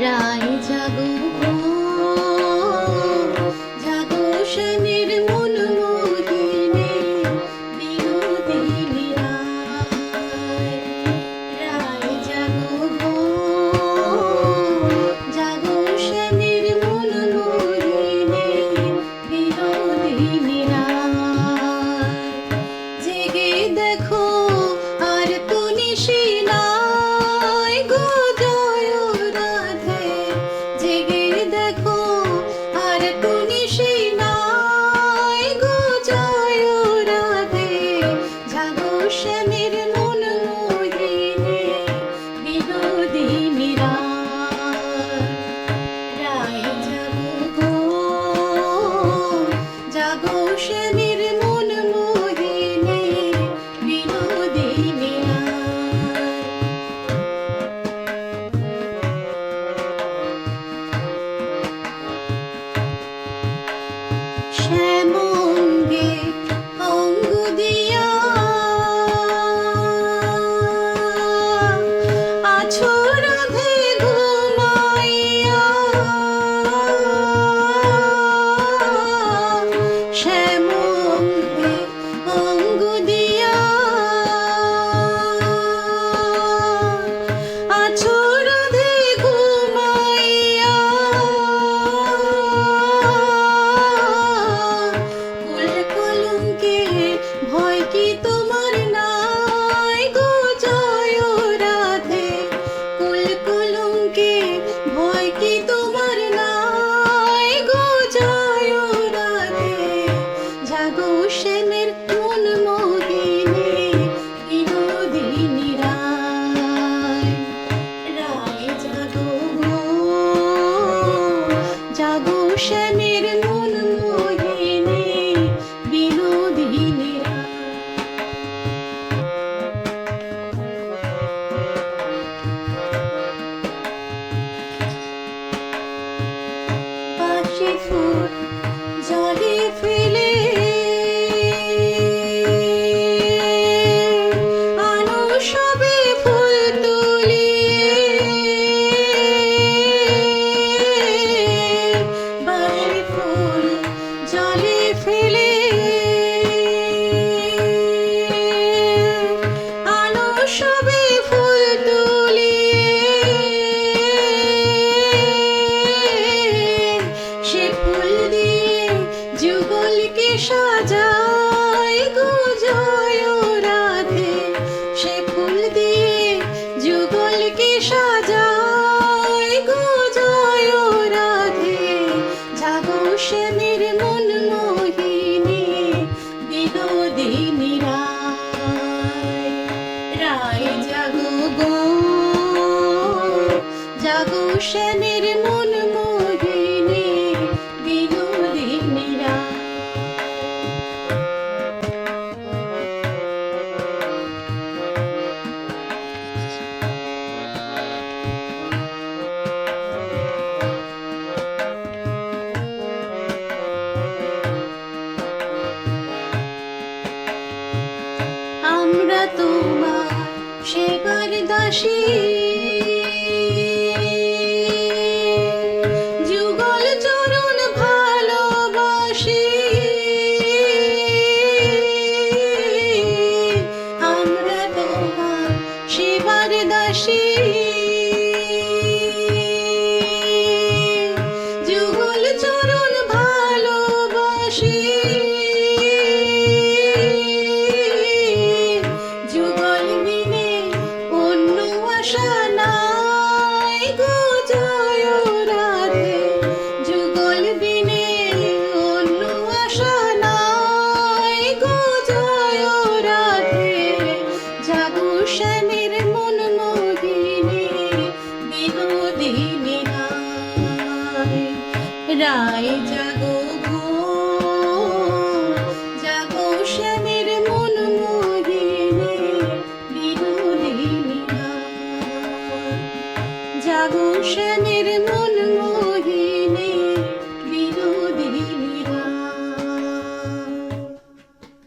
রায় জাগো গো, জাগো শনির মন মোহিনী বিনোদিনী রায়। রায় জাগো গো, জাগো শনির মন মোহিনী বিনোদিনী রায়। জেগে দেখো আর তো নিশি নাই গো জয় রাধে। জেগে দেখো আর তো নিশি নাই গো জয় রাধে। জাগো শনির মন মোহিনী বিনোদিনী রায়। রায় জাগো গো, জাগো শনির মন মোহিনী বিনোদিনী রায়। শ্যামঙ্গে অঙ্গ দিয়া আছো রাধে ঘুমাইয়া। শ্যামঙ্গে অঙ্গ দিয়া আছো রাধে ঘুমাইয়া। কুল কলঙ্কে ভয় কি তোমার নাই গো জয় রাধে। কুল কলঙ্কে ভয় কি তোমার নাই গো জয় রাধে। জাগো শনির মন মোহিনী বিনোদিনী রায়। রায় জাগো গো, জাগো শনির মন মোহিনী বিনোদিনী রায়। বাসি ফুল জলে ফেলে আনো সবে ফুল তুলিয়ে। বাসি ফুল জলে ফেলে আনো সবে ফুল তুলিয়ে। সে ফুল দিয়ে যুগলকে সাজায় গো জয় রাধে। সে ফুল দিয়ে যুগলকে সাজায় গো জয় রাধে। জাগো শনির মন মোহিনী বিনোদিনী রায়। রায় জাগো গো, জাগো শনির মন মোহিনী বিনোদিনী রায়। আমরা তোমার সেবার দাসী, যুগল চরণ ভালোবাসি। আমরা তোমার সেবার দাসী, যুগল চরণ ভালোবাসি। যুগল বিনে অন্য আশা নাই গো জয় রাধে। যুগল বিনে অন্য আশা নাই গো জয় রাধে। জাগো শনির মন মোহিনী বিনোদিনী রায়। রায় জাগো গো, জাগো শনির মন মোহিনী বিনোদিনী রায়। জাগো শনির মন